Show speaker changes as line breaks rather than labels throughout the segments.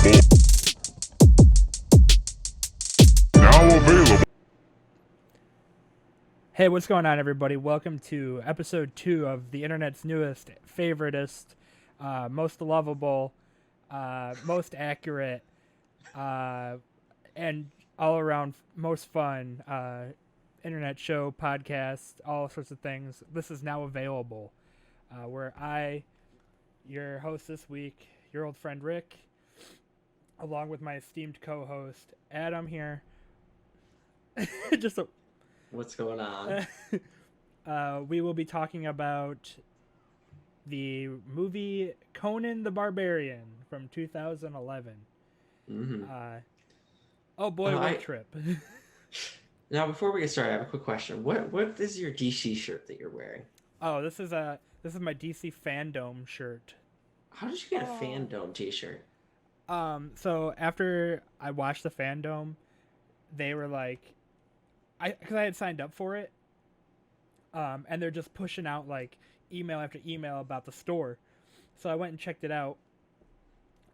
Now available.
Hey, what's going on, everybody? Welcome to episode 2 of the internet's newest, favoritist, most lovable, most accurate, and all around most fun internet show, podcast, all sorts of things. This is now available, where I, your host this week, your old friend Rick, along with my esteemed co-host Adam here, just a
What's going on?
we will be talking about the movie Conan the Barbarian from 2011.
Mm-hmm.
Oh boy, what a trip.
Now, before we get started, I have a quick question. What is your DC shirt that you're wearing?
Oh, this is my DC fandom shirt.
How did you get a Fandom t-shirt?
So after I watched the fandom, they were like, because I had signed up for it, and they're just pushing out like email after email about the store, so I went and checked it out,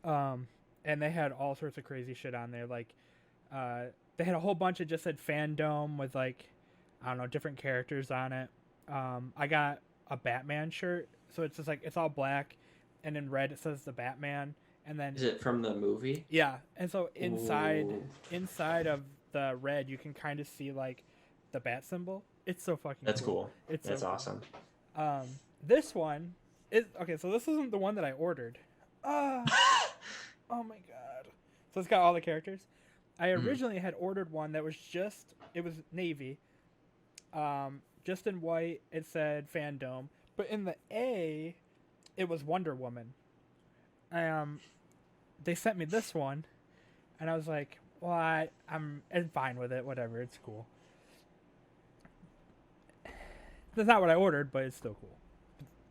and they had all sorts of crazy shit on there. Like, they had a whole bunch that just said fandom with like, I don't know, different characters on it. I got a Batman shirt, so it's just like it's all black, and in red it says the Batman, and then
Is it from the movie?
yeah, and so inside
Ooh.
of the red, you can kind of see like the bat symbol. It's so fucking
That's cool. That's
so
awesome.
cool. This one is okay. So this isn't the one that I ordered. Oh my god. So it's got all the characters. I originally had ordered one that was it was navy, just in white. It said fandom, but in the A, it was Wonder Woman. They sent me this one, and I was like, well, I'm fine with it. Whatever, it's cool. That's not what I ordered, but it's still cool.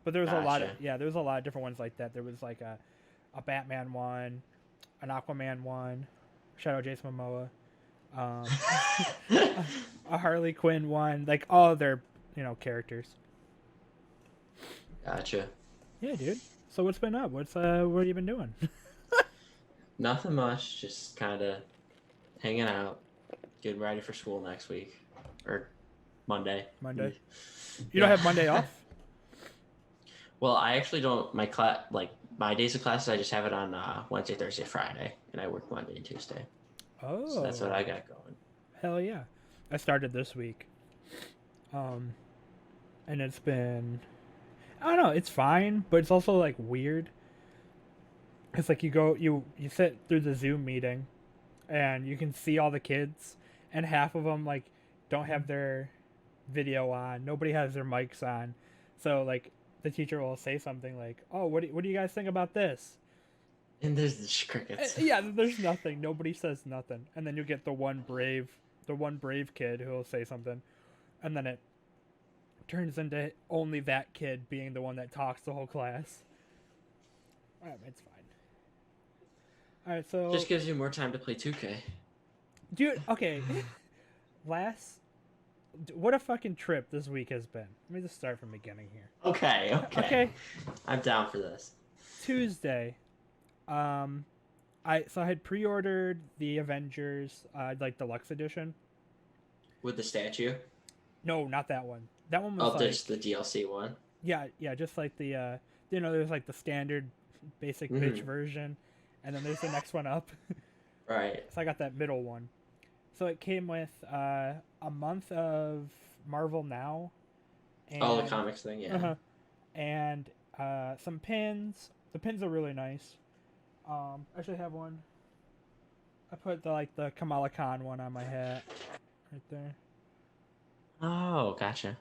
But there was a lot of there was a lot of different ones like that. There was like a Batman one, an Aquaman one, Shadow Jason Momoa, a Harley Quinn one, like all of their characters.
Gotcha.
Yeah, dude. So what's been up? What have you been doing?
Nothing much. Just kind of hanging out, getting ready for school next week or Monday.
Monday. You don't have Monday off?
Well, I actually don't. My days of classes, I just have it on Wednesday, Thursday, Friday, and I work Monday and Tuesday.
Oh,
so that's what I got going.
Hell yeah! I started this week, and it's been, I don't know, it's fine, but it's also like weird. It's like you sit through the Zoom meeting, and you can see all the kids, and half of them like don't have their video on. Nobody has their mics on, so like the teacher will say something like, "Oh, what do you guys think about this?"
And there's the crickets.
Yeah, there's nothing. Nobody says nothing, and then you get the one brave kid who will say something, and then it turns into only that kid being the one that talks the whole class. It's fine. All right, so
Just gives you more time to play 2K.
Dude, okay. What a fucking trip this week has been. Let me just start from the beginning here.
Okay. I'm down for this.
Tuesday, I had pre-ordered the Avengers, like deluxe edition.
With the statue?
No, not that one. That one was
there's the DLC one.
Yeah, just like the there's like the standard basic bitch version, and then there's the next one up.
Right.
So I got that middle one. So it came with a month of Marvel Now.
And, the comics thing, yeah.
And some pins. The pins are really nice. I actually have one. I put the Kamala Khan one on my hat, right there.
Oh, gotcha.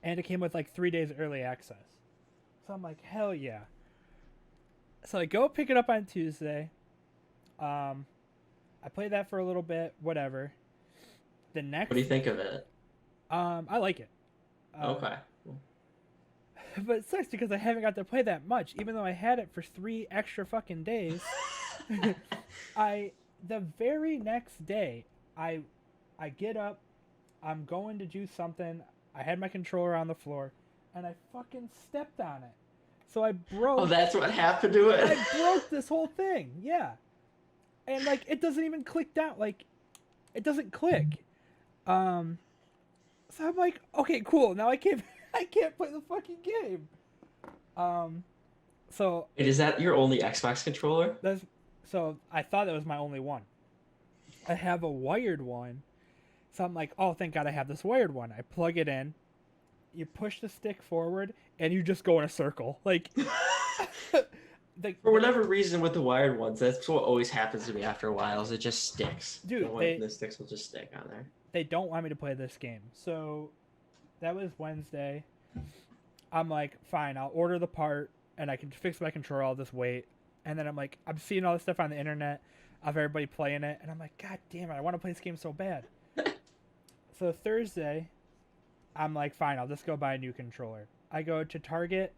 And it came with like 3 days early access. So I'm like, hell yeah. So I go pick it up on Tuesday. I played that for a little bit, whatever. The next.
What do you think of it?
I like it.
Okay.
But it sucks because I haven't got to play that much, even though I had it for 3 extra fucking days. The very next day, I get up, I'm going to do something. I had my controller on the floor, and I fucking stepped on it. So I broke.
Oh, that's what happened to it.
I broke this whole thing. Yeah, and like it doesn't even click down. Like it doesn't click. Um, so I'm like, okay, cool. Now I can't. I can't play the fucking game. Um, so
Wait, is that your only Xbox controller?
that's so I thought that was my only one. I have a wired one. So I'm like, oh, thank God I have this wired one. I plug it in. You push the stick forward, and you just go in a circle. Like,
For whatever reason, with the wired ones, that's what always happens to me after a while. Is it just sticks?
Dude,
the sticks will just stick on there.
They don't want me to play this game. So that was Wednesday. I'm like, fine, I'll order the part, and I can fix my controller. I'll just wait. And then I'm like, I'm seeing all this stuff on the internet of everybody playing it, and I'm like, God damn it, I want to play this game so bad. So Thursday, I'm like, fine, I'll just go buy a new controller. I go to Target.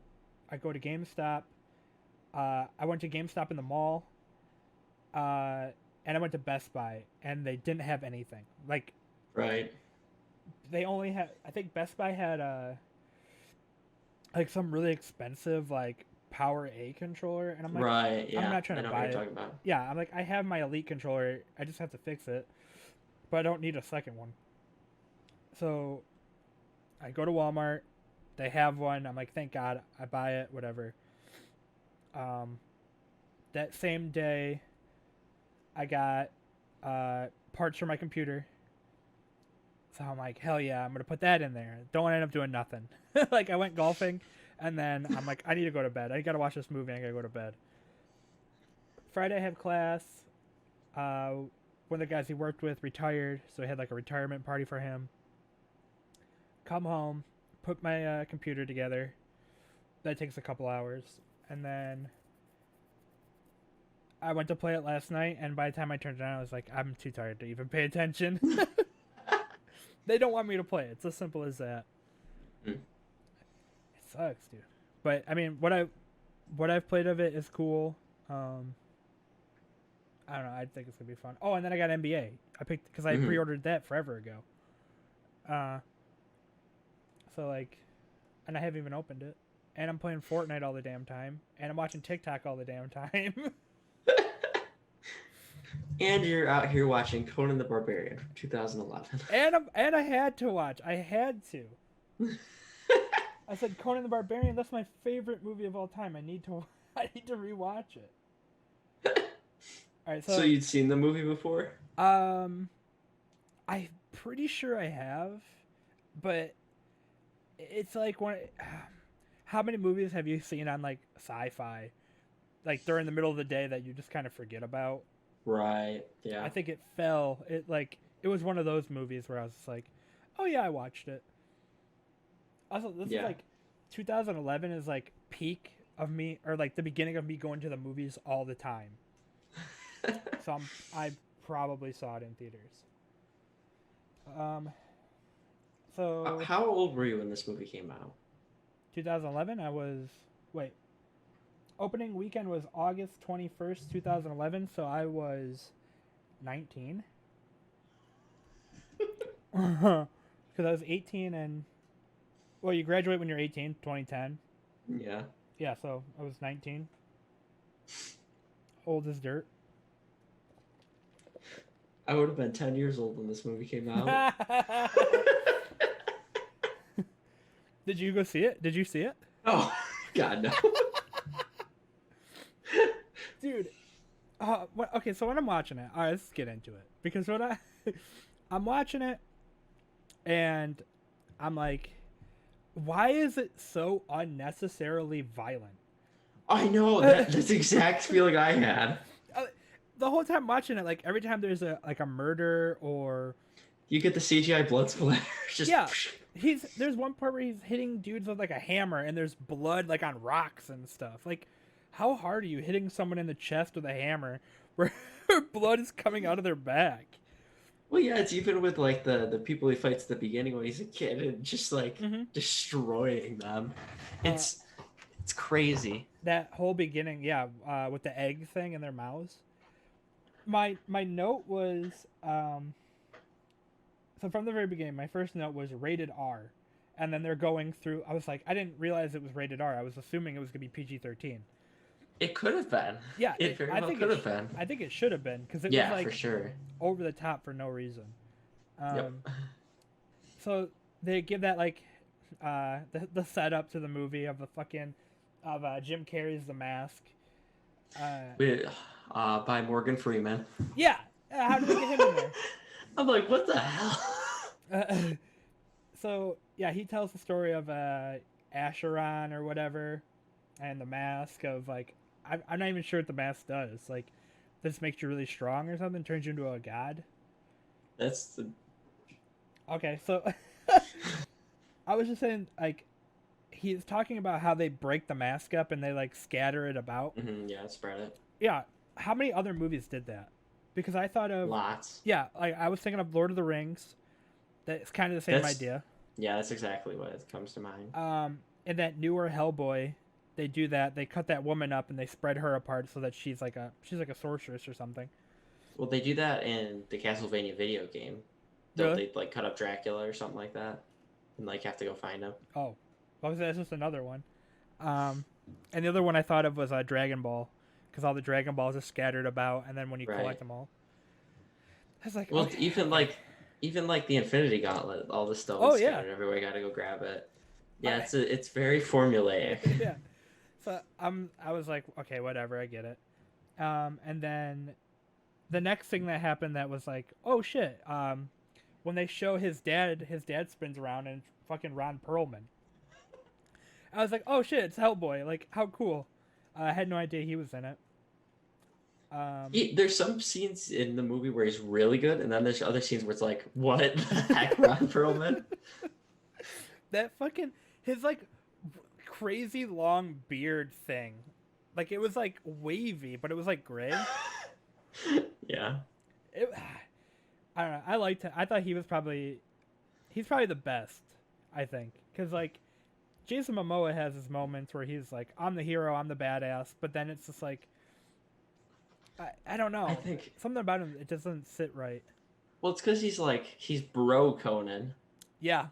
I go to GameStop. I went to GameStop in the mall. And I went to Best Buy, and they didn't have anything. Like,
right.
They only had, I think Best Buy had like some really expensive like Power A controller, and I'm like,
right, yeah.
I'm not trying to buy it.
About.
Yeah, I'm like, I have my Elite controller. I just have to fix it, but I don't need a second one. So I go to Walmart. They have one. I'm like, thank God. I buy it. Whatever. That same day, I got parts for my computer. So I'm like, hell yeah, I'm going to put that in there. Don't end up doing nothing. Like, I went golfing, and then I'm like, I need to go to bed. I got to watch this movie. I got to go to bed. Friday, I have class. One of the guys he worked with retired, so I had like a retirement party for him. Come home, put my computer together. That takes a couple hours. And then I went to play it last night, and by the time I turned it on, I was like, I'm too tired to even pay attention. They don't want me to play it. It's as simple as that. It sucks, dude. But I mean, what I've played of it is cool. I don't know. I think it's gonna be fun. Oh, and then I got NBA. I picked because I pre-ordered that forever ago. So like, and I haven't even opened it. And I'm playing Fortnite all the damn time. And I'm watching TikTok all the damn time.
And you're out here watching Conan the Barbarian from 2011.
And I had to watch. I had to. I said Conan the Barbarian. That's my favorite movie of all time. I need to rewatch it. All right.
So you'd seen the movie before?
I'm pretty sure I have, but it's like one. How many movies have you seen on like sci-fi, like during the middle of the day that you just kind of forget about?
Right. Yeah.
I think it was one of those movies where I was just like, oh yeah, I watched it. Also, this is like 2011 is like peak of me, or like the beginning of me going to the movies all the time. So I probably saw it in theaters. So
how old were you when this movie came out?
2011. Opening weekend was August 21st, 2011, so I was 19. Because I was 18 and... Well, you graduate when you're 18, 2010.
Yeah.
Yeah, so I was 19. Old as dirt.
I would have been 10 years old when this movie came out.
Did you go see it? Did you see it?
Oh, God, no.
Dude, okay, so when I'm watching it, all right, let's get into it. Because I'm watching it, and I'm like, why is it so unnecessarily violent?
I know, that's the exact feeling I had.
The whole time watching it, like, every time there's a murder or...
You get the CGI blood splatter. Just...
Yeah, there's one part where he's hitting dudes with, like, a hammer, and there's blood, like, on rocks and stuff. Like... How hard are you hitting someone in the chest with a hammer where blood is coming out of their back?
Well, yeah, it's even with, like, the people he fights at the beginning when he's a kid and just, like, destroying them. It's crazy.
That whole beginning, yeah, with the egg thing in their mouths. My note was, so from the very beginning, my first note was rated R. and then they're going through. I was like, I didn't realize it was rated R. I was assuming it was gonna be PG-13.
It could have been.
Yeah,
It very
I
well
think
could have been.
I think it should have been because it was
Yeah,
like
for sure.
over the top for no reason.
Yep.
So they give that like the setup to the movie of the fucking of Jim Carrey's The Mask.
By Morgan Freeman.
Yeah, how did they get him in there?
I'm like, what the hell?
So yeah, he tells the story of Acheron or whatever, and the mask of like I'm not even sure what the mask does. Like, this makes you really strong or something, turns you into a god.
That's the.
Okay, so I was just saying, like, he's talking about how they break the mask up and they like scatter it about.
Yeah, spread it.
Yeah, how many other movies did that? Because I thought of
Lots.
Yeah, I was thinking of Lord of the Rings. That's kind of the same idea.
Yeah, that's exactly what it comes to mind.
In that newer Hellboy, they do that. They cut that woman up and they spread her apart so that she's like a sorceress or something.
Well, they do that in the Castlevania video game. Don't they like cut up Dracula or something like that, and like have to go find him?
Oh, well, that's just another one. And the other one I thought of was Dragon Ball, because all the Dragon Balls are scattered about, and then when you collect them all, I was like,
well,
okay.
even like the Infinity Gauntlet, all the stones scattered everywhere. You got to go grab it. Yeah, it's very formulaic.
Yeah. So I was like, okay, whatever, I get it. And then the next thing that happened that was like, oh shit. When they show his dad spins around and fucking Ron Perlman. I was like, oh shit, it's Hellboy. Like, how cool. I had no idea he was in it.
There's some scenes in the movie where he's really good, and then there's other scenes where it's like, what the heck, Ron Perlman?
That fucking, his like crazy long beard thing. Like, it was like wavy, but it was like gray.
Yeah.
I don't know. I liked him. I thought he's probably the best, I think. Because, like, Jason Momoa has his moments where he's like, I'm the hero, I'm the badass. But then it's just like, I don't know.
I think
something about him, it doesn't sit right.
Well, it's because he's bro Conan.
Yeah.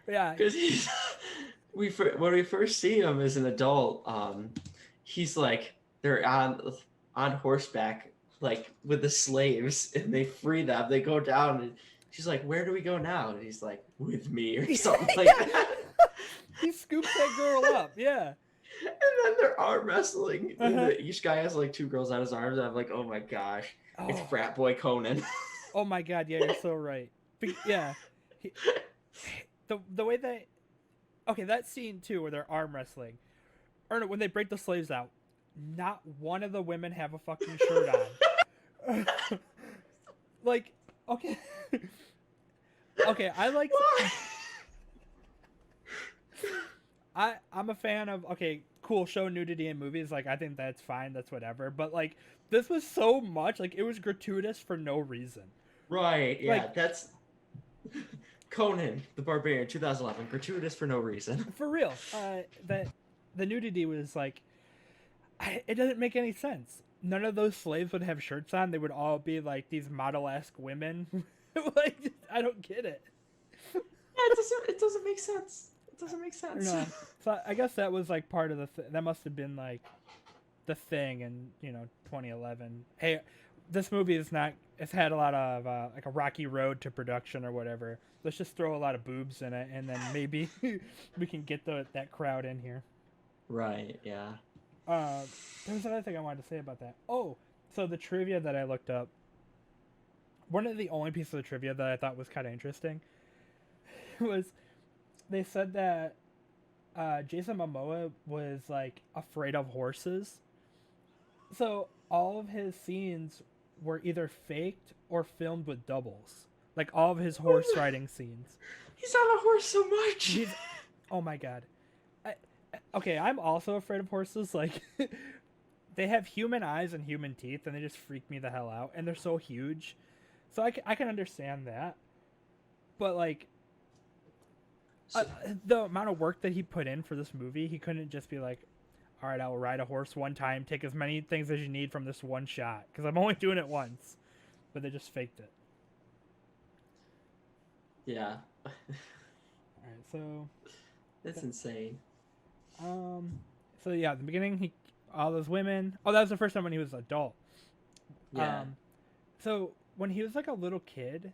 Yeah.
Because when we first see him as an adult, he's like, they're on horseback, like with the slaves, and they free them. They go down, and she's like, "Where do we go now?" And he's like, "With me," or something like that.
He scoops that girl up, yeah.
And then they're arm wrestling. Each guy has like two girls on his arms. And I'm like, oh my gosh, it's frat boy Conan.
Oh my god, yeah, you're so right. But, yeah, the way that scene too, where they're arm wrestling, or no, when they break the slaves out, not one of the women have a fucking shirt on. Like, okay. Okay, I like. I'm a fan of, okay, cool, show nudity in movies. Like, I think that's fine. That's whatever. But like, this was so much. Like, it was gratuitous for no reason.
Right. Yeah.
Like,
that's Conan the Barbarian, 2011. Gratuitous for no reason.
For real. That the nudity was like, it doesn't make any sense. None of those slaves would have shirts on. They would all be like these model-esque women. Like, I don't get it.
Yeah, it doesn't make sense. It doesn't make sense.
No. So I guess that was like part of that must have been like the thing in 2011. Hey, this movie it's had a lot of like a rocky road to production or whatever. Let's just throw a lot of boobs in it, and then maybe we can get that crowd in here.
Right. Yeah.
There was another thing I wanted to say about that. Oh, so the trivia that I looked up. One of the only pieces of trivia that I thought was kind of interesting was they said that Jason Momoa was like afraid of horses. So all of his scenes were either faked or filmed with doubles. Like all of his horse riding scenes.
He's on a horse so much.
Oh my god. Okay, I'm also afraid of horses. Like, they have human eyes and human teeth, and they just freak me the hell out. And they're so huge. So I can understand that. But, like, the amount of work that he put in for this movie, he couldn't just be like, all right, I'll ride a horse one time, take as many things as you need from this one shot. Because I'm only doing it once. But they just faked it.
Yeah.
right, so
That's insane.
um, so yeah, at the beginning, all those women. Oh, that was the first time when he was an adult.
Yeah.
So when he was like a little kid,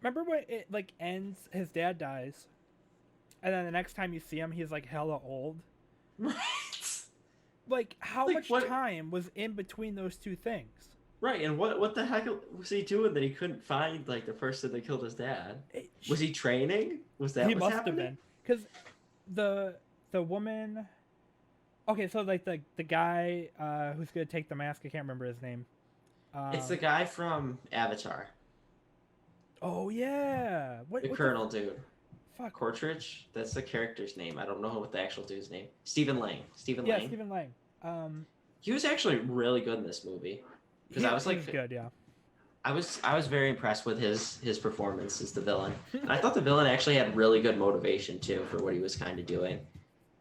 remember when it like ends? His dad dies, and then the next time you see him, he's like hella old.
Right.
Like, how
Like
much
what?
time was in between those two things?
Right, and what the heck was he doing that he couldn't find like the person that killed his dad?
It,
Was he training? Was that
he
what's
must have
happening?
been, because the woman. Okay, so like the guy who's gonna take the mask, I can't remember his name.
It's the
Um,
guy from Avatar,
oh yeah,
the
what the
Colonel dude.
fuck?
Cortridge? That's the character's name. I don't know what the actual dude's name. Stephen Lang. Stephen
Yeah,
Lang.
Stephen Lang. Um,
He was actually really good in this movie because I was
he was
like,
good, yeah.
I was very impressed with his performance as the villain. And I thought the villain actually had really good motivation too for what he was kind of doing,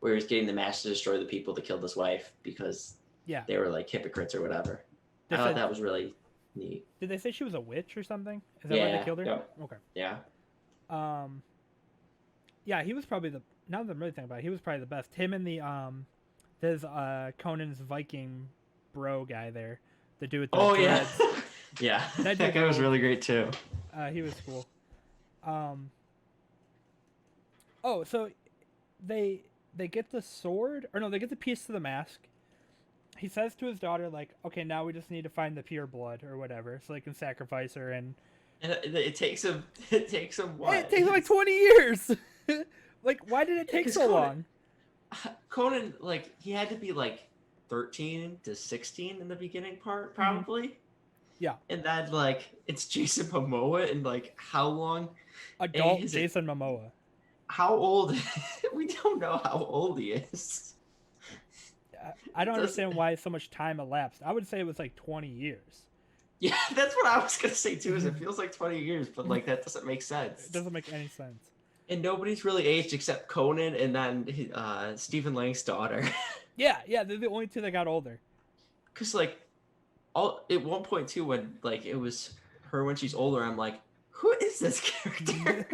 where he was getting the mask to destroy the people that killed his wife because
Yeah,
they were like hypocrites or whatever.
they
I thought
said.
that was really neat.
Did they say she was a witch or something? Is that why they
Yeah.
killed her?
Yep.
Okay.
Yeah.
Um, yeah, he was probably the. Now that I'm really thinking about it, he was probably the best. Him and the there's Conan's Viking bro guy there, the dude with the
Oh yeah.
dreads.
Yeah.
That
That
dude
guy was
ruled.
really great too.
He was cool. Um. Oh, so they get the sword, or no, they get the piece to the mask. He says to his daughter, like, "Okay, now we just need to find the pure blood or whatever, so they can sacrifice her." And
And it takes him. It takes him what?
it takes him like 20 years. Like, why did it take
'Cause
so long?
Conan, like, he had to be like 13 to 16 in the beginning part,
Mm-hmm.
probably.
Yeah.
And then, like, it's Jason Momoa, and like, how long?
Adult
is
Jason Momoa.
How old? We don't know how old he is.
I don't
Does-
understand why so much time elapsed. I would say it was like 20 years.
Yeah, that's what I was gonna say too. Is it feels like 20 years, but like that doesn't make sense.
It doesn't make any sense.
And nobody's really aged except Conan and then Stephen Lang's daughter.
Yeah, they're the only two that got older.
Cause like, all at one point too, when like it was her when she's older, I'm like, who is this character?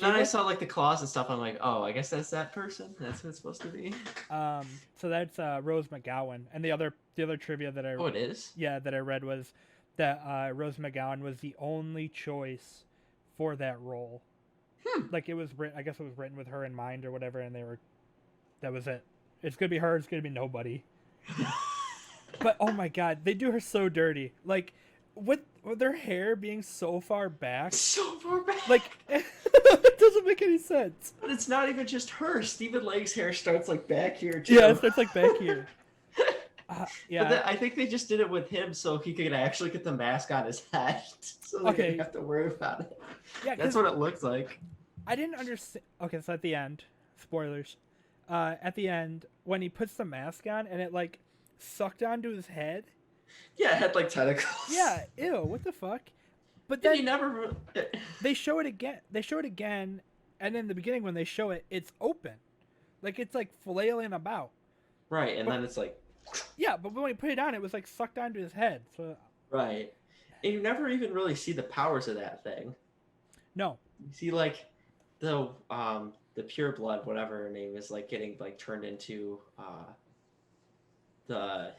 Then I saw like the claws and stuff. I'm like, oh, I guess that's that person. That's what it's supposed to be.
So that's Rose McGowan, and the other trivia that I
Oh, it is.
that I read was that Rose McGowan was the only choice for that role. Like it was written, I guess it was written with her in mind or whatever, and that was it. It's gonna be her. It's gonna be nobody. But oh my god, they do her so dirty. Like with their hair being so far back,
So far back.
like it doesn't make any sense.
But it's not even just her. Stephen Lang's hair starts like back here too.
Yeah, it starts like back here. Yeah.
But then, I think they just did it with him so he could actually get the mask on his head, so they
Okay.
didn't have to worry about it.
Yeah,
That's what it looks like.
I didn't understand. Okay, so at the end, spoilers. At the end, when he puts the mask on and it like sucked onto his head.
Yeah, it had like tentacles.
Yeah, ew, what the fuck? But
Then
then
he never.
they show it again. And in the beginning when they show it, it's open, like it's like flailing about.
Right, and then it's like.
Yeah, but when he put it on, it was like sucked onto his head. So
Right, and you never even really see the powers of that thing.
no.
You see like the pure blood, whatever her name is, like getting like turned into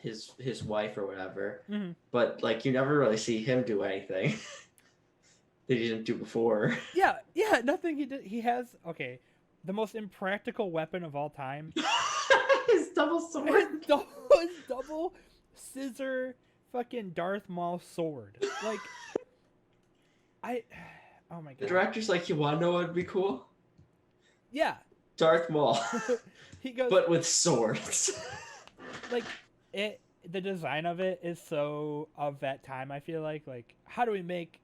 his wife or whatever.
Mm-hmm.
But like you never really see him do anything that he didn't do before.
Yeah, nothing he did. He has the most impractical weapon of all time.
His double sword.
His double scissor fucking Darth Maul sword. Like oh my god.
The director's like, you want to know what would be cool?
Yeah.
Darth Maul,
He goes
but with swords.
like it. The design of it is so of that time. I feel like how do we make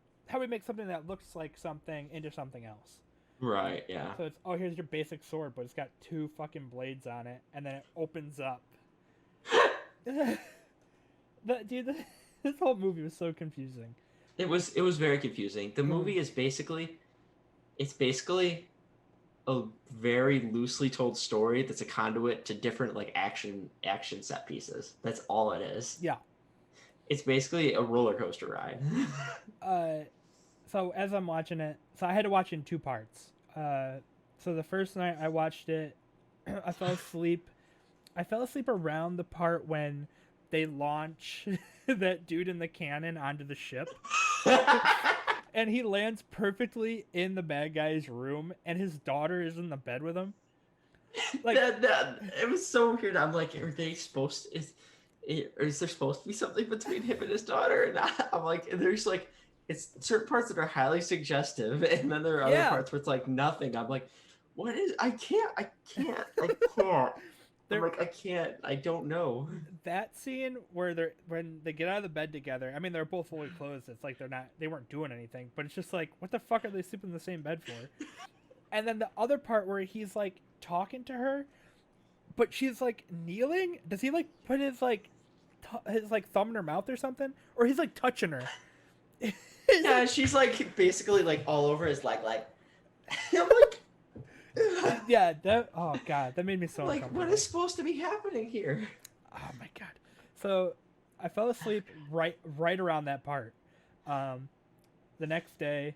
something that looks like something into something else?
Right. Yeah.
So it's here's your basic sword, but it's got two fucking blades on it, and then it opens up. This whole movie was so confusing.
It was very confusing. The movie is basically a very loosely told story that's a conduit to different like action set pieces. That's all it is.
Yeah.
It's basically a roller coaster ride.
So as I'm watching it, so I had to watch it in two parts. So the first night I watched it, I fell asleep. I fell asleep around the part when they launch that dude in the cannon onto the ship, and he lands perfectly in the bad guy's room, and his daughter is in the bed with him. Like,
that it was so weird. I'm like, are they supposed to, is there supposed to be something between him and his daughter? And I'm like, there's like, it's certain parts that are highly suggestive, and then there are other
yeah,
parts where it's like nothing. I'm like, what is? I can't. I can't. I'm like, I can't. I don't know.
that scene where they're when they get out of the bed together. I mean, they're both fully clothed. It's like they weren't doing anything, but it's just like, what the fuck are they sleeping in the same bed for? And then the other part where he's like talking to her, but she's like kneeling. Does he like put his like his like thumb in her mouth or something, or he's like touching her?
Yeah, she's like basically like all over his leg. Like, I'm like,
yeah. That oh god, that made me so
like,
uncomfortable.
what is supposed to be happening here?
Oh my god. So I fell asleep right around that part. The next day,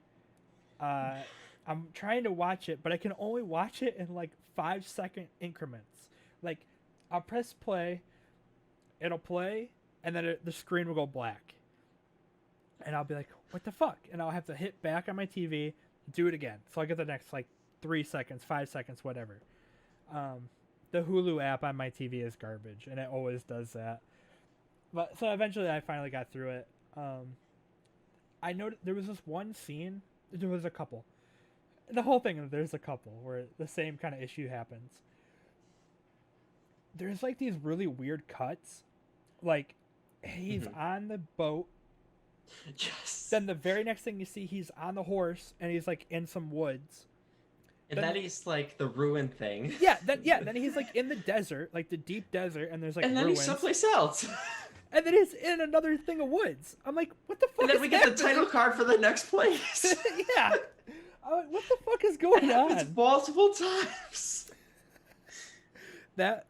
I'm trying to watch it, but I can only watch it in like 5-second increments. Like, I'll press play, it'll play, and then the screen will go black. And I'll be like, what the fuck? And I'll have to hit back on my TV, do it again. So I get the next like 3 seconds, 5 seconds, whatever. The Hulu app on my TV is garbage, and it always does that. But so eventually I finally got through it. I noticed there was this one scene, there was a couple. The whole thing, there's a couple where the same kind of issue happens. There's like these really weird cuts. Like, he's on the boat.
Yes.
Then the very next thing you see, he's on the horse and he's like in some woods.
And then he's like the ruin thing.
Yeah, then he's like in the desert, like the deep desert, and there's like
and then
ruins.
He's someplace else.
And then he's in another thing of woods. I'm like, what the fuck?
And then we get
happening?
the title card for the next place.
Yeah. I'm like, what the fuck is going on?
It's multiple times.
That,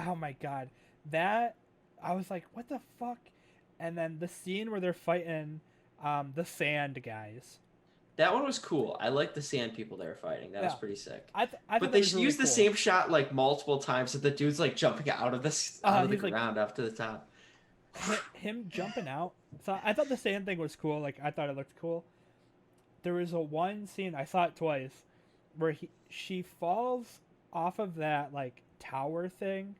oh my god, that I was like, what the fuck? And then the scene where they're fighting the sand guys.
That one was cool. I like the sand people they were fighting. That was pretty sick.
But
they used the same shot like multiple times. So the dude's like jumping out of the ground up to the top.
Him jumping out. So I thought the sand thing was cool. Like, I thought it looked cool. There was one scene, I saw it twice, where she falls off of that like tower thing,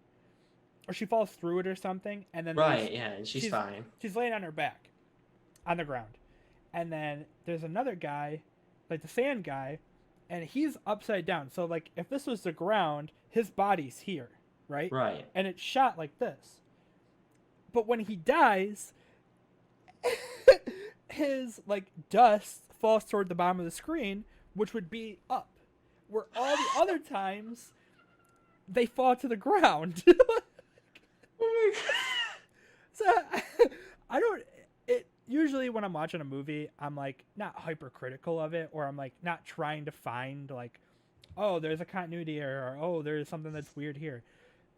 or she falls through it or something, and then
and she's fine.
She's laying on her back, on the ground, and then there's another guy, like the sand guy, and he's upside down. So like, if this was the ground, his body's here, right?
Right.
And it's shot like this. But when he dies, his like dust falls toward the bottom of the screen, which would be up, where all the other times they fall to the ground.
Oh my
So I don't. It usually when I'm watching a movie, I'm like not hypercritical of it, or I'm like not trying to find like, oh, there's a continuity error, or oh, there's something that's weird here.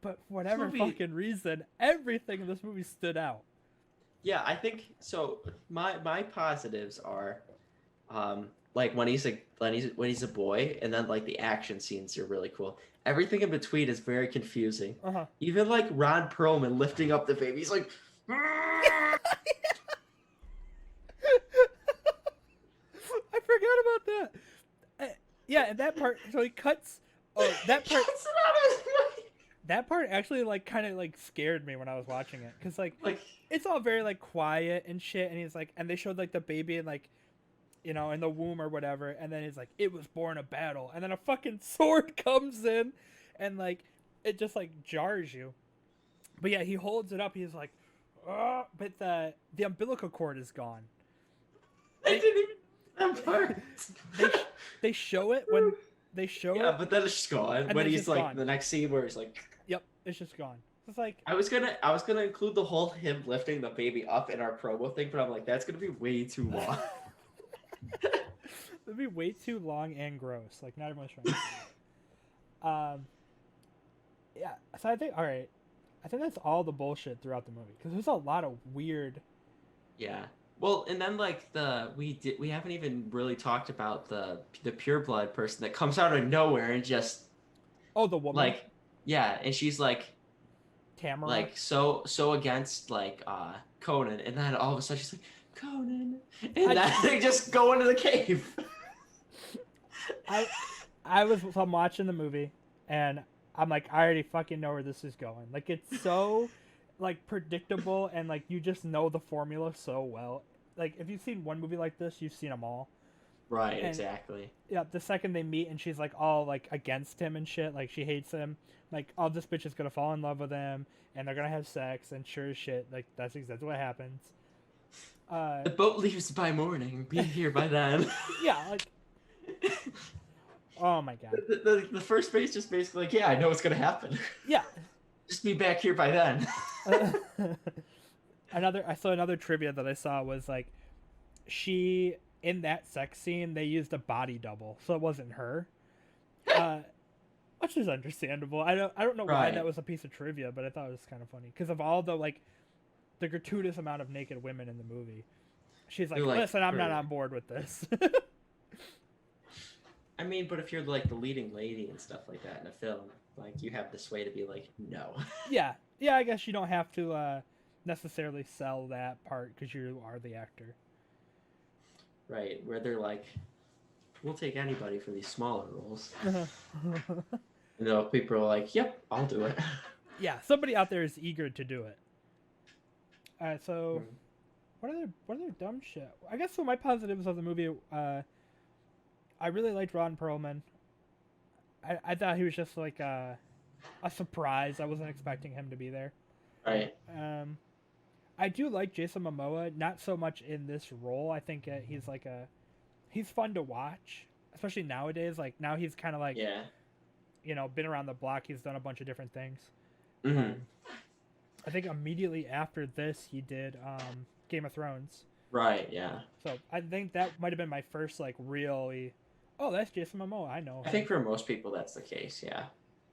But for whatever fucking reason, everything in this movie stood out.
Yeah, I think so. My positives are, like when he's a boy, and then like the action scenes are really cool. Everything in between is very confusing. Even like Ron Perlman lifting up the baby, he's like.
I forgot about that. Yeah, and that part. So he cuts. Oh, that part. That part actually like kind of like scared me when I was watching it, because like it's all very like quiet and shit, and he's like, and they showed like the baby and like, you know, in the womb or whatever, and then he's like, it was born a battle, and then a fucking sword comes in, and like it just like jars you. But yeah, he holds it up. He's like, but the umbilical cord is gone.
I didn't even that part.
They show it when they show it.
Yeah, but then it's just gone. When he's like gone. The next scene where he's like.
Yep, it's just gone. It's like
I was gonna include the whole him lifting the baby up in our promo thing, but I'm like, that's gonna be way too long.
It'd be way too long and gross. Like, not everyone's trying. Yeah. So I think I think that's all the bullshit throughout the movie, because there's a lot of weird.
Yeah. Well, and then like we haven't even really talked about the pureblood person that comes out of nowhere and just
Oh, the woman,
like yeah, and she's
Tamara.
like so against like Conan, and then all of a sudden she's like Conan, and
I
then they just go into the cave.
I I'm watching the movie, and I'm like, I already fucking know where this is going. Like, it's so like predictable, and like you just know the formula so well. Like, if you've seen one movie like this, you've seen them all.
Right,
And
exactly.
yeah, the second they meet and she's like all like against him and shit, like she hates him. Like, oh, this bitch is gonna fall in love with him, and they're gonna have sex, and sure as shit, like that's exactly what happens. Uh,
The boat leaves by morning. Be here by then.
yeah, like, oh my god,
The first base just basically like, yeah, I know what's gonna happen.
yeah.
Just be back here by then.
Another trivia that I saw was like she in that sex scene they used a body double, so it wasn't her. Uh, which is understandable. I don't know why that
Right.
was a piece of trivia, but I thought it was kind of funny because of all the like the gratuitous amount of naked women in the movie. She's
They're
like,
like,
listen, I'm not
her.
on board with this.
I mean, but if you're like the leading lady and stuff like that in a film, like you have this way to be like, no.
Yeah, yeah. I guess you don't have to necessarily sell that part because you are the actor.
Right. Where they're like, we'll take anybody for these smaller roles. You know, people are like, yep, I'll do it.
Yeah, somebody out there is eager to do it. So
Hmm.
what other dumb shit? I guess so. My positives of the movie, I really liked Ron Perlman. I thought he was just like a surprise. I wasn't expecting him to be there.
Right.
Um, I do like Jason Momoa, not so much in this role. I think he's fun to watch, especially nowadays. Like now he's kind of like
Yeah.
been around the block. He's done a bunch of different things.
Hmm.
Um, I think immediately after this he did Game of Thrones.
Right. Yeah.
So I think that might have been my first like really, oh that's Jason Momoa. I know
I
him.
think for most people that's the case. Yeah.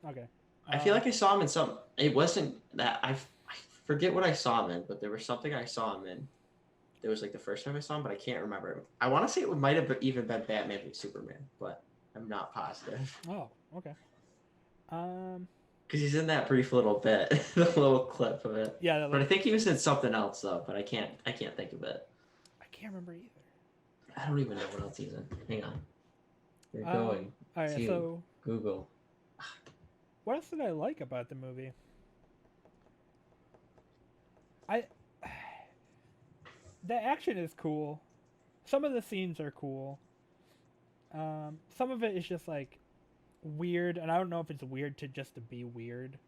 Okay.
I feel like I saw him in some. It wasn't that I forget what I saw him in, but there was something I saw him in. It was like the first time I saw him, but I can't remember. I want to say it might have even been Batman v Superman, but I'm not positive
Oh, okay. Um,
because he's in that brief little bit, the little clip of it.
yeah,
But I
like
think he was in something else though. But I can't think of it.
I can't remember either.
I don't even know what else he's in. Hang on. You're
Uh,
going
all right.
to
So
Google.
what else did I like about the movie? I the action is cool. Some of the scenes are cool. Some of it is just like weird, and I don't know if it's weird to just to be weird.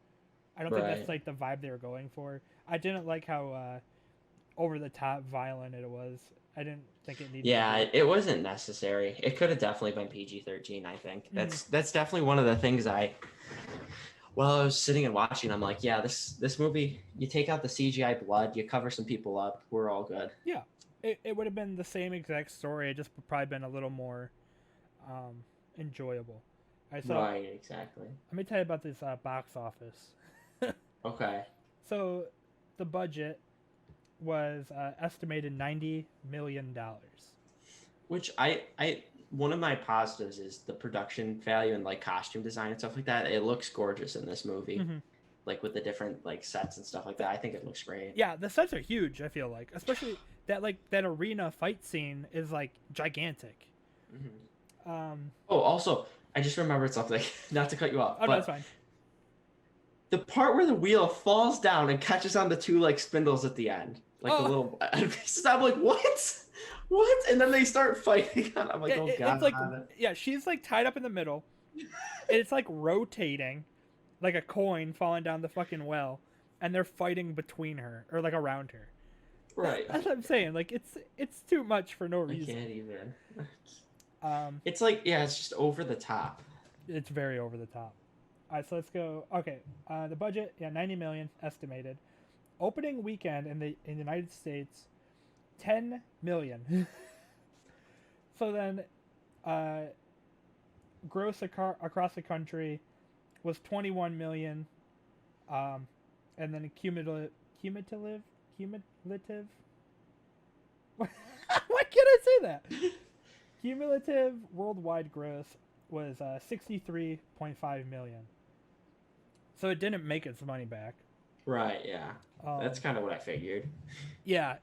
I don't think that's
Right.
like the vibe they were going for. I didn't like how over the top violent it was. I didn't think it needed
Yeah,
to
it wasn't necessary. It could have definitely been PG-13, I think.
be.
That's definitely one of the things while I was sitting and watching, I'm like, yeah, this movie, you take out the CGI blood, you cover some people up, we're all good.
Yeah, it would have been the same exact story. It just probably been a little more um, enjoyable. All right, so
Right, exactly.
let me tell you about this box office.
Okay.
So the budget was estimated $90 million.
Which one of my positives is the production value and like costume design and stuff like that. It looks gorgeous in this movie.
Mm-hmm.
Like with the different like sets and stuff like that. I think it looks great.
Yeah, the sets are huge. I feel like, especially that arena fight scene is like gigantic.
Hmm.
Um,
Oh, also, I just remembered something. Not to cut you off,
oh no, it's
but
fine.
the part where the wheel falls down and catches on the two like spindles at the end, like the
Oh,
little pieces. I'm like, what? What? And then they start fighting. I'm like, oh god.
it's like yeah, she's like tied up in the middle. And it's like rotating, like a coin falling down the fucking well, and they're fighting between her or like around her.
Right.
That's what I'm saying. Like it's too much for no
I
reason.
can't even.
Um,
It's like, yeah, it's just over the top.
it's very over the top. All right, so let's go. Okay, the budget, yeah, 90 million estimated. Opening weekend in the United States, 10 million. So then, gross across the country was 21 million, and then cumulative. Why can't I say that? Cumulative worldwide gross was 63.5 million. So it didn't make its money back.
Right, yeah. That's
Um,
kind of what I figured.
yeah,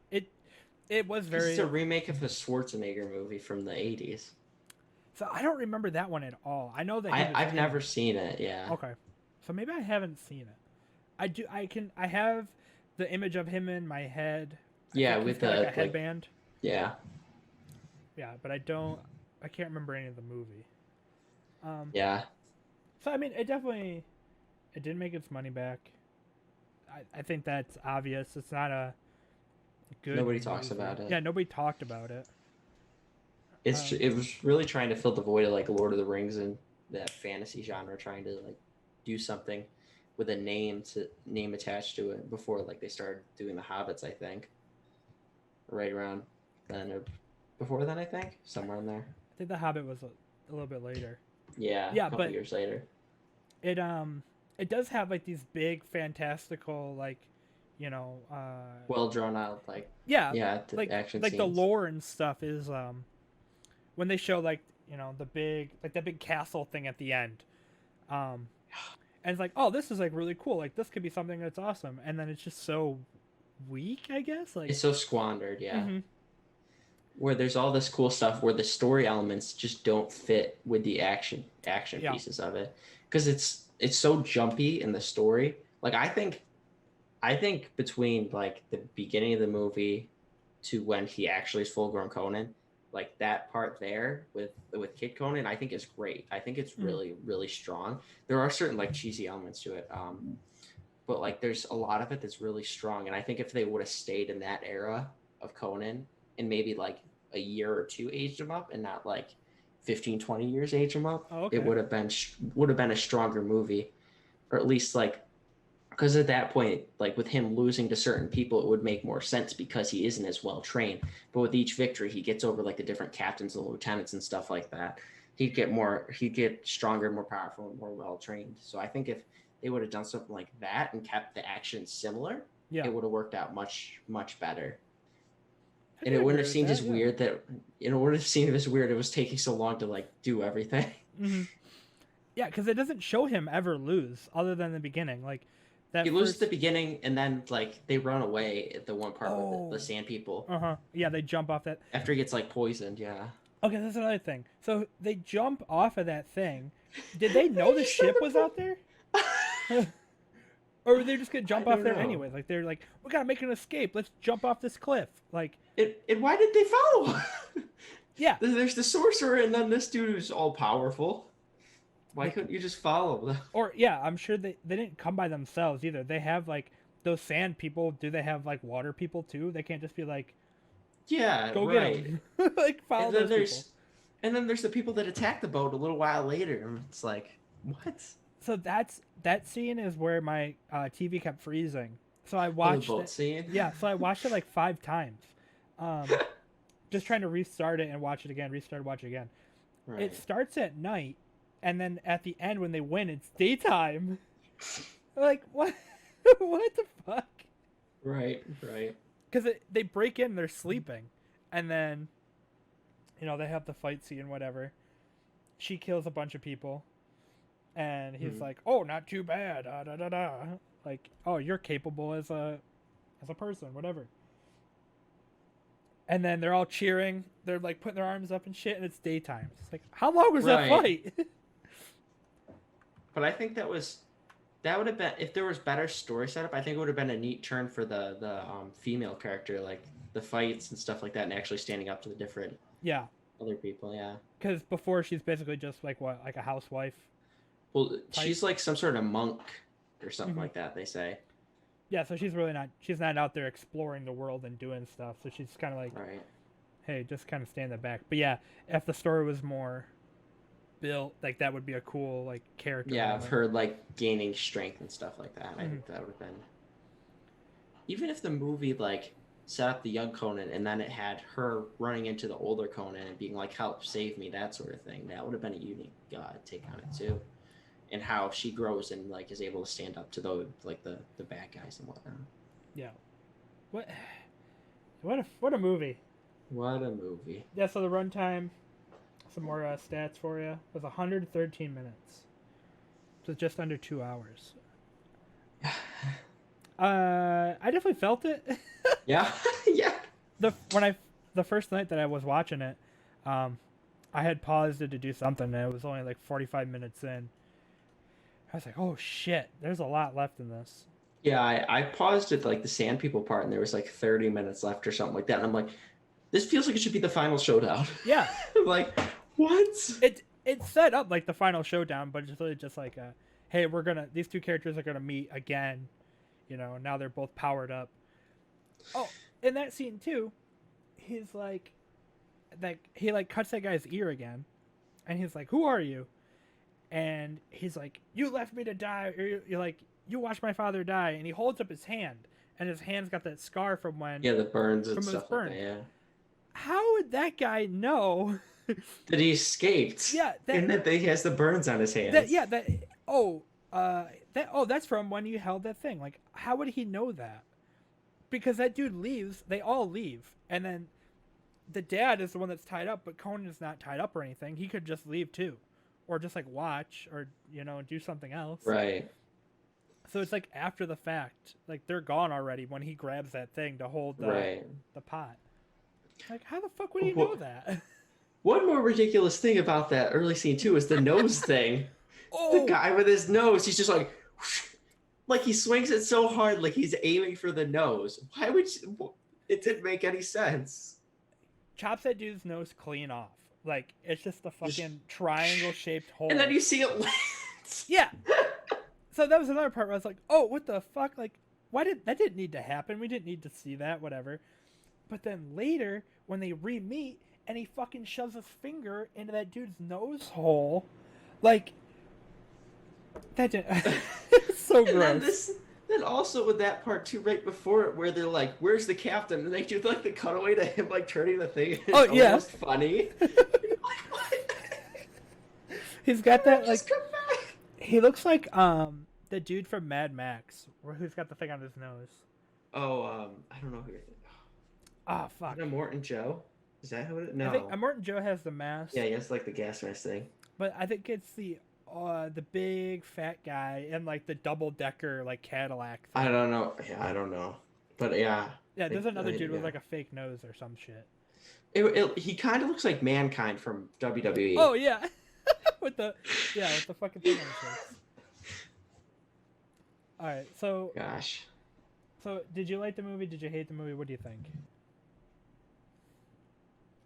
it was
Because it's a
very.
remake of a Schwarzenegger movie from the 80s.
So I don't remember that one at all. I know that he was
I've
in
never
it.
seen it, yeah.
Okay, so maybe I haven't seen it. I do. I can. I have the image of him in my head. I
Yeah,
think he's
with
got like a
the, like,
headband.
yeah.
Yeah, but I don't. I can't remember any of the movie. Um.
Yeah.
So I mean, it did make its money back. I think that's obvious. It's not a good
Nobody talks
movie.
about it.
Yeah, nobody talked about it.
It was really trying to fill the void of like Lord of the Rings and that fantasy genre, trying to like do something with a name attached to it before like they started doing the Hobbits, I think. Right around then or before then, I think. Somewhere in there.
I think The Hobbit was a little bit later.
Yeah, a
Yeah,
couple
but
years later.
it it does have like these big fantastical like
Well drawn out, like,
yeah,
yeah, the
like
action
the
scenes.
lore and stuff is when they show like the big like that big castle thing at the end. Um and it's like, oh, this is like really cool, like this could be something that's awesome, and then it's just so weak, I guess, like
It's so squandered, yeah.
hmm
Where there's all this cool stuff where the story elements just don't fit with the action
yeah.
pieces of it, because it's so jumpy in the story. Like I think between like the beginning of the movie to when he actually is full grown Conan, like that part there with Kid Conan, I think is great. I think it's
Mhm.
really really strong. There are certain like cheesy elements to it, but like there's a lot of it that's really strong. And I think if they would have stayed in that era of Conan and maybe like a year or two aged him up and not like 15, 20 years aged him up,
Oh,
it
okay.
would have been a stronger movie, or at least like, because at that point, like with him losing to certain people, it would make more sense because he isn't as well trained. But with each victory, he gets over like the different captains and lieutenants and stuff like that. He'd get stronger, more powerful, and more well trained. So I think if they would have done something like that and kept the action similar,
Yeah,
it would have worked out much, much better.
I
And
can
it wouldn't
agree
have
with
seemed
that.
as
Yeah.
weird that it would have seemed as weird it was taking so long to like do everything.
hmm Yeah, because it doesn't show him ever lose, other than the beginning. Like
He
that
loses at the
first.
beginning, and then like they run away at the one part with the
Oh.
sand people
Uh huh. Yeah, they jump off that.
after he gets like poisoned. Yeah.
Okay, that's another thing. So they jump off of that thing. Did they
And
know
he
the
just started
ship was out there? Or were they just gonna
I
jump off
don't
there
know.
anyways? Like they're like, we gotta make an escape. Let's jump off this cliff. Like,
And why did they follow?
yeah,
There's the sorcerer, and then this dude who's all powerful. Why
they,
couldn't you just follow them?
or yeah, I'm sure they didn't come by themselves either. They have like those sand people. Do they have like water people too? They can't just be like,
Yeah,
go get
right.
them. Like follow
And then
those people.
there's the people that attack the boat a little while later. And it's like, what?
So that scene is where my TV kept freezing. So I
Oh, the
watched
boat
it.
scene.
Yeah, so I watched it like 5 times. Um, just trying to restart it and watch it again, restart, watch it again. It
Right.
starts at night, and then at the end when they win, it's daytime. Like what? What the fuck?
Right. Right.
Because they break in, they're sleeping, and then they have the fight scene, whatever. She kills a bunch of people, and he's
Hmm.
like, "Oh, not too bad." Da, da, da, da. Like, "Oh, you're capable as a person, whatever." And then they're all cheering. They're like putting their arms up and shit, and it's daytime. It's like, how long was that
Right.
fight?
But I think that would have been, if there was better story setup. I think it would have been a neat turn for the female character, like the fights and stuff like that, and actually standing up to the different
Yeah,
other people. Yeah.
because before she's basically just like what, like a housewife
Well,
type.
she's like some sort of monk or something
hmm
like that. They say.
Yeah, so she's not out there exploring the world and doing stuff. So she's kind of like,
Right.
hey, just kind of stay in the back. But yeah, if the story was more built, like that would be a cool like character
Yeah, of
moment.
her like gaining strength and stuff like that. I
hmm
think that would have been, even if the movie like set up the young Conan and then it had her running into the older Conan and being like, "Help, save me," that sort of thing. That would have been a unique take on it too, and how she grows and like is able to stand up to the bad guys and whatnot.
Yeah. What? What a movie.
What a movie.
Yeah, so the runtime, some more stats for you, was 113 minutes. So just under 2 hours. I definitely felt it.
Yeah, yeah.
The first night that I was watching it, I had paused it to do something, and it was only like 45 minutes in. I was like, oh shit, there's a lot left in this.
Yeah, I paused at like the Sand People part, and there was like 30 minutes left or something like that. And I'm like, this feels like it should be the final showdown.
Yeah.
I'm like, what?
It set up like the final showdown, but it's really just like hey, these two characters are gonna meet again, now they're both powered up. Oh, in that scene too, he's like he like cuts that guy's ear again, and he's like, who are you? And he's like, you left me to die, or you're like, you watched my father die. And he holds up his hand, and his hand's got that scar from when
Yeah, the burns and
from his
stuff
burn.
like that, yeah.
How would that guy know
that he escaped?
Yeah,
and that he has the burns on his hands.
That's from when you held that thing. Like, how would he know that? Because that dude leaves. They all leave, and then the dad is the one that's tied up. But Conan is not tied up or anything. He could just leave too, or just like watch, or do something else.
Right.
So it's like after the fact, like they're gone already when he grabs that thing to hold the pot. Like, how the fuck would he know that?
One more ridiculous thing about that early scene too is the nose thing.
Oh,
the guy with his nose, he's just like he swings it so hard, like he's aiming for the nose. Why would you, it didn't make any sense.
Chops that dude's nose clean off. Like, it's just the fucking triangle-shaped hole.
And then you see it land.
Yeah. So that was another part where I was like, oh, what the fuck? Like, that didn't need to happen. We didn't need to see that, whatever. But then later, when they re-meet, and he fucking shoves his finger into that dude's nose hole, like, that didn't... It's so gross.
Then also with that part too, right before it, where they're like, "Where's the captain?" and they do like the cutaway to him like turning the thing. It's almost funny. Like, what?
He's got that like. He looks like the dude from Mad Max, who's got the thing on his nose.
Oh, I don't know who you're thinking.
Oh fuck.
Is it Morton Joe? Is that who it is? No.
I think Morton Joe has the mask.
Yeah, he has like the gas mask thing.
But I think it's the big fat guy in like the double decker like Cadillac thing.
I don't know. Yeah, I don't know. But yeah.
Yeah, there's another dude with like a fake nose or some shit.
He kind of looks like Mankind from WWE.
Oh yeah. with the fucking thing on his face. All right, so.
Gosh.
So, did you like the movie? Did you hate the movie? What do you think?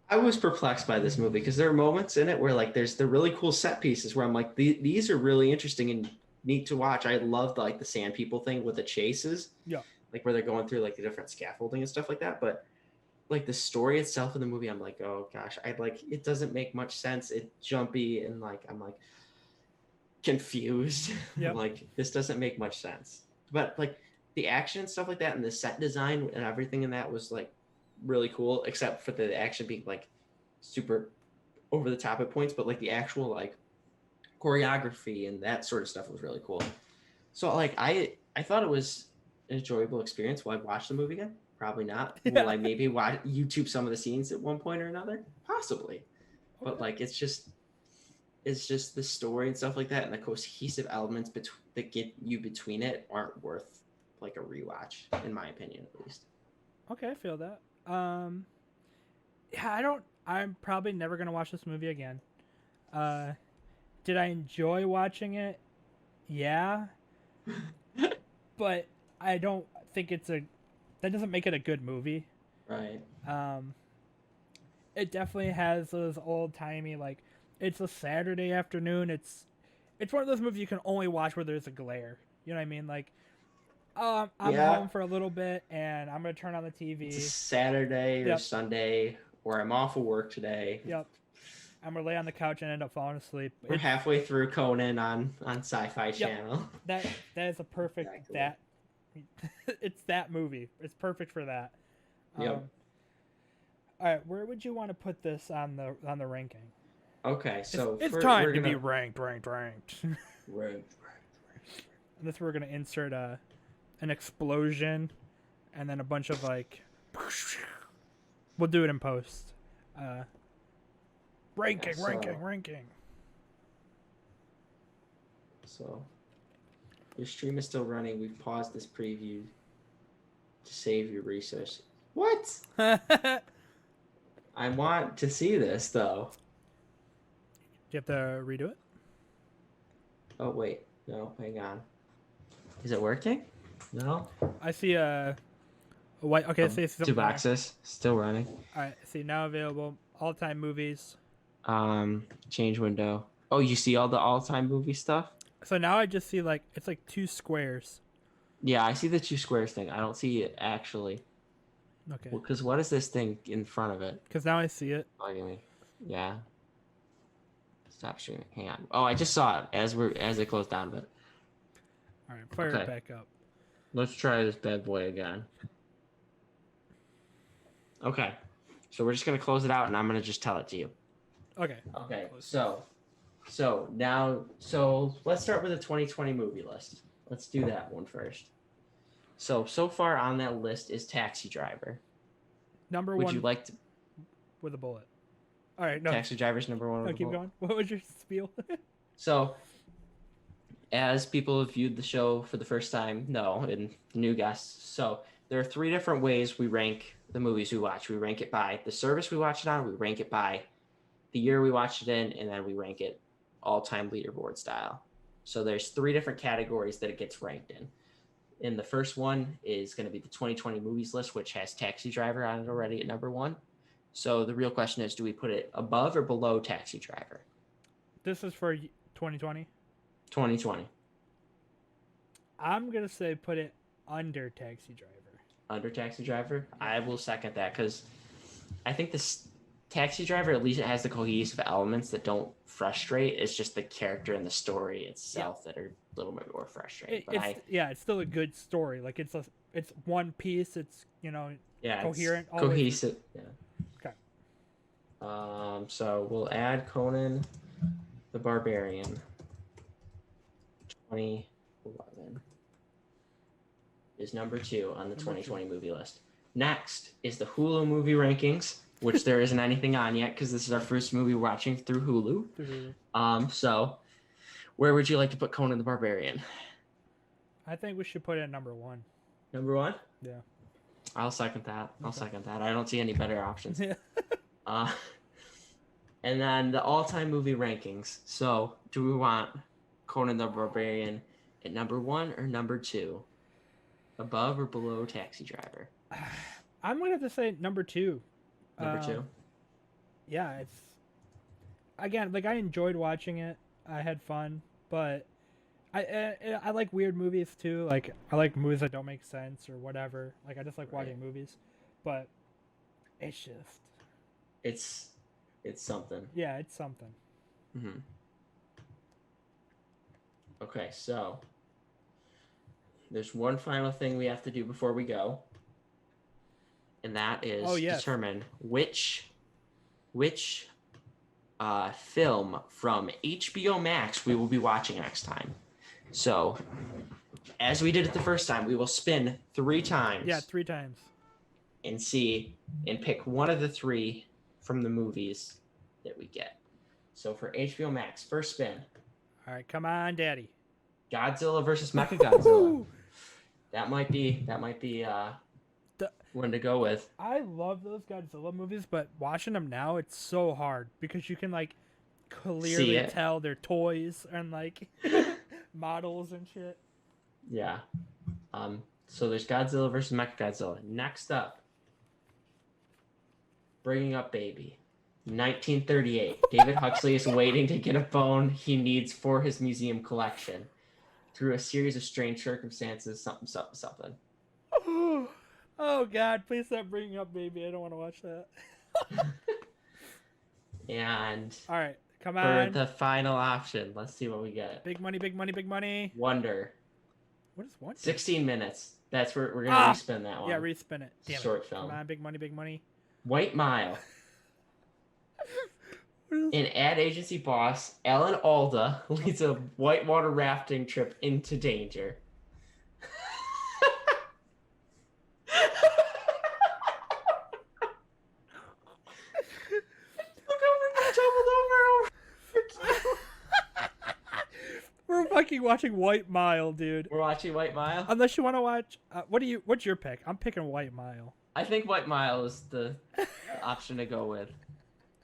I was perplexed by this movie because there are moments in it where like there's the really cool set pieces where I'm like, these are really interesting and neat to watch. I love the Sand People thing with the chases.
Yeah.
Like where they're going through like the different scaffolding and stuff like that. But like the story itself of the movie, I'm like, oh gosh, it doesn't make much sense. It's jumpy and like I'm like confused.
Yep.
Like this doesn't make much sense. But like the action and stuff like that and the set design and everything in that was like really cool, except for the action being like super over the top at points, but like the actual like choreography and that sort of stuff was really cool. So like I thought it was an enjoyable experience. Will I watch the movie again? Probably not.
Yeah.
Will I maybe watch YouTube some of the scenes at one point or another? Possibly. Okay. But like it's just the story and stuff like that and the cohesive elements that get you between it aren't worth like a rewatch, in my opinion at least.
Okay, I feel that. I'm probably never gonna watch this movie again. Did I enjoy watching it? Yeah. But I don't think that doesn't make it a good movie.
Right.
It definitely has those old timey, like, it's a Saturday afternoon. It's one of those movies you can only watch where there's a glare. You know what I mean? Like, I'm home for a little bit, and I'm going to turn on the TV.
It's a Saturday or Sunday, or I'm off of work today.
Yep. I'm going to lay on the couch and end up falling asleep.
We're halfway through Conan on Sci-Fi Channel.
That is a perfect, it's that movie. It's perfect for that.
Yep.
All right, where would you want to put this on the ranking?
Okay, so
it's time to be ranked.
Ranked.
And this we're gonna insert an explosion, and then a bunch of like We'll do it in post. Ranking.
So your stream is still running. We've paused this preview to save your resources. What?
Do
I want to see this though.
you have to redo it?
Oh wait, no, hang on. Is it working? No.
I see a white. Okay, see
Two boxes still running.
All right, see now available all-time movies.
Change window. Oh, you see all the all-time movie stuff?
So now I just see like it's like 2 squares.
Yeah, I see the 2 squares thing. I don't see it actually.
Okay.
Well, because what is this thing in front of it?
Because now I see it.
Bugging me. Yeah. Stop streaming. Hang on. Oh, I just saw it as it closed down a bit.
All right, fire it back up.
Let's try this bad boy again. Okay. So we're just gonna close it out, and I'm gonna just tell it to you.
Okay.
Okay. So let's start with the 2020 movie list. Let's do that one first. So far on that list is Taxi Driver.
Number 1.
Would you like to?
With a bullet. All right. No.
Taxi Driver's number 1.
No, keep going. What was your spiel?
So, as people have viewed the show for the first time, and new guests. So there are 3 different ways we rank the movies we watch. We rank it by the service we watch it on. We rank it by the year we watched it in, and then we rank it all-time leaderboard style. So there's 3 different categories that it gets ranked in. And the first one is going to be the 2020 movies list, which has Taxi Driver on it already at number 1. So the real question is, do we put it above or below Taxi Driver?
This is for 2020?
2020.
I'm going to say put it under Taxi Driver.
Under Taxi Driver? I will second that, because I think this Taxi Driver, at least it has the cohesive elements that don't frustrate. It's just the character and the story itself that are a little bit more frustrating.
It's still a good story. Like it's one piece. It's coherent.
It's cohesive. Yeah.
Okay.
So we'll add Conan the Barbarian. 2011 is number 2 on the 2020 movie list. Next is the Hulu movie rankings, which there isn't anything on yet because this is our first movie watching through Hulu. So where would you like to put Conan the Barbarian?
I think we should put it at number 1.
Number 1?
Yeah.
I'll second that. I don't see any better options.
Yeah.
And then the all-time movie rankings. So do we want Conan the Barbarian at number 1 or number 2? Above or below Taxi Driver?
I'm going to have to say number 2.
Number 2?
Yeah, it's... Again, like, I enjoyed watching it. I had fun, but I like weird movies, too. Like, I like movies that don't make sense or whatever. Like, I just like watching movies. But it's just...
It's something.
Yeah, it's something.
Mm-hmm. Okay, so... There's one final thing we have to do before we go. And that is determine which film from HBO Max we will be watching next time. So, as we did it the first time, we will spin 3 times.
Yeah, 3 times.
And pick one of the 3 from the movies that we get. So for HBO Max, first spin.
All right, come on, Daddy.
Godzilla versus Mechagodzilla. That might be one to go with.
I love those Godzilla movies, but watching them now, it's so hard because you can like clearly tell they're toys and like models and shit.
Yeah. So there's Godzilla versus Mechagodzilla. Next up, Bringing Up Baby. 1938. David Huxley is waiting to get a bone he needs for his museum collection. Through a series of strange circumstances, something.
Oh, God, please stop Bringing Up Baby. I don't want to watch that.
And
all right, come on.
For the final option, let's see what we get.
Big money, big money, big money.
Wonder.
What is Wonder?
16 minutes. That's where we're going to respin that one.
Yeah, respin it. Damn
Short film.
Come on, big money, big money.
White Mile. An ad agency boss, Alan Alda, leads a whitewater rafting trip into danger.
fucking watching White Mile, dude.
We're watching White Mile.
Unless you want to watch, what's your pick? I'm picking White Mile.
I think White Mile is the option to go with.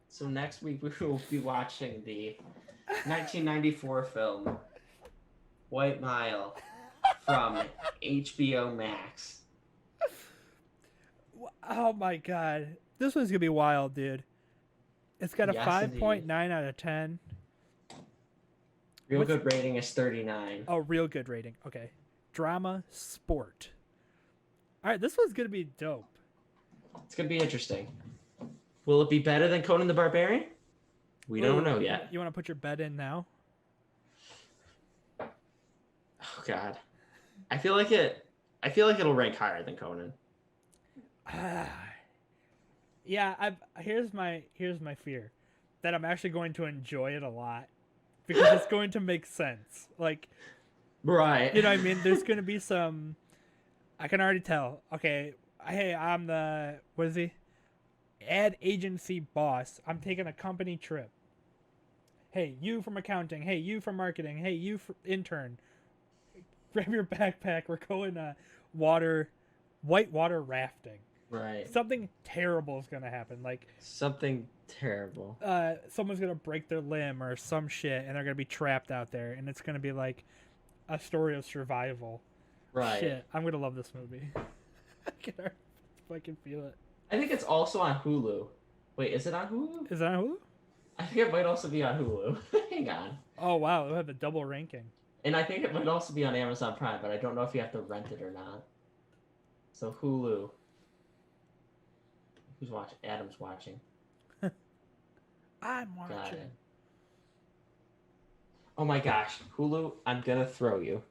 So next week we will be watching the 1994 film White Mile from HBO Max.
Oh my god, this one's gonna be wild, dude. It's got a 5.9 out of 10.
Real good rating is 39.
Oh, real good rating. Okay. Drama, sport. All right, this one's gonna be dope.
It's gonna be interesting. Will it be better than Conan the Barbarian? We don't know yet.
You want to put your bet in now?
Oh God, I feel like it'll rank higher than Conan.
Yeah, here's my fear, that I'm actually going to enjoy it a lot, because it's going to make sense. Like,
right?
You know what I mean? There's going to be some. I can already tell. Okay, hey, I'm the ad agency boss. I'm taking a company trip. Hey, you from accounting. Hey, you from marketing. Hey, you intern. Grab your backpack. We're going whitewater rafting.
Right.
Something terrible is gonna happen. Like
something terrible.
Someone's gonna break their limb or some shit, and they're gonna be trapped out there, and it's gonna be like a story of survival.
Right.
Shit, I'm gonna love this movie. I can feel it.
I think it's also on Hulu. Wait, is it on Hulu?
Is it on Hulu?
I think it might also be on Hulu. Hang on.
Oh wow, they'll have a double ranking.
And I think it might also be on Amazon Prime, but I don't know if you have to rent it or not. So Hulu. Who's watching? Adam's watching.
I'm watching.
Got it. Oh my gosh, Hulu! I'm gonna throw you.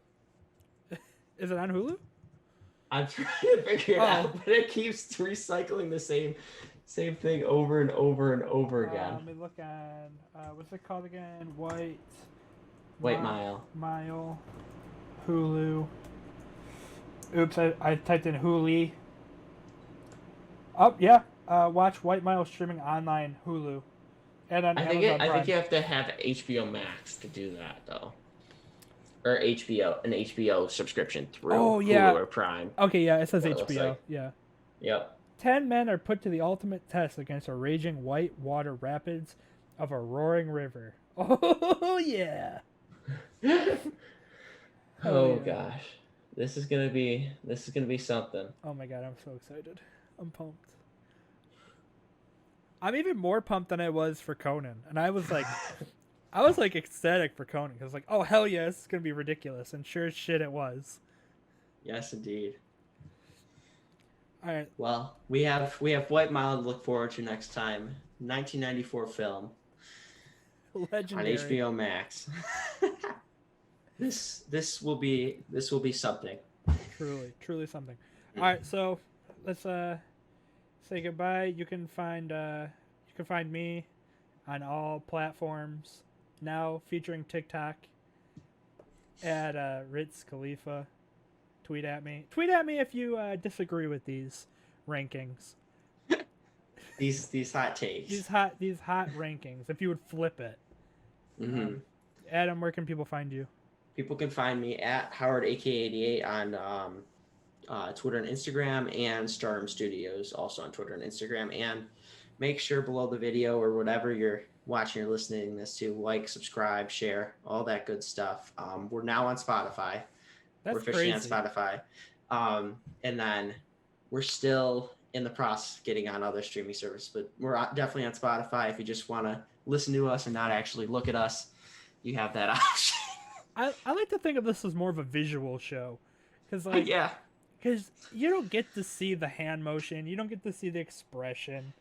Is it on Hulu?
I'm trying to figure it out, but it keeps recycling the same thing over and over and over again.
Let me look on. What's it called again? White
Mile.
Mile. Hulu. Oops, I typed in Hulu. Oh yeah. Watch White Mile streaming online Hulu, and on Amazon Prime.
I think you have to have HBO Max to do that though, or an HBO subscription through Hulu or Prime.
Okay, yeah, it says HBO. Like. Yeah.
Yep.
10 men are put to the ultimate test against a raging white water rapids of a roaring river. Oh yeah.
Oh gosh, this is gonna be something.
Oh my god, I'm so excited. I'm pumped. I'm even more pumped than I was for Conan, and I was like ecstatic for Conan because like, oh hell yeah, this is gonna be ridiculous, and sure as shit it was.
Yes, indeed.
All right.
Well, we have White Mile to look forward to next time. 1994 film.
Legendary.
On HBO Max. This will be something.
Truly something. All right, so let's say goodbye. You can find me on all platforms now, featuring TikTok at Ritz Khalifa. Tweet at me if you disagree with these rankings.
these hot takes.
These hot rankings. If you would flip it.
Mm-hmm.
Adam, where can people find you?
People can find me at Howard AK88 on Twitter and Instagram, and Stardom Studios also on Twitter and Instagram. And make sure below the video or whatever you're watching or listening this to, like, subscribe, share, all that good stuff. We're now on Spotify.
We're
officially
crazy.
on Spotify. And then we're still in the process of getting on other streaming services, but we're definitely on Spotify. If you just want to listen to us and not actually look at us, you have that option.
I like to think of this as more of a visual show, because like because you don't get to see the hand motion, you don't get to see the expression.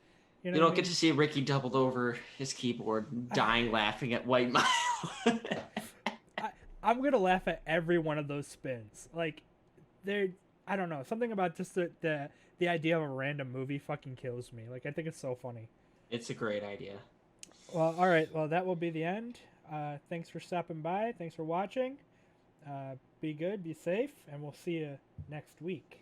You don't get
to see Ricky doubled over his keyboard, dying laughing at White Mile.
I'm gonna laugh at every one of those spins. Like, I don't know, something about just the idea of a random movie fucking kills me. Like, I think it's so funny.
It's a great idea.
Well, all right. Well, that will be the end. Thanks for stopping by. Thanks for watching. Be good, be safe, and we'll see you next week.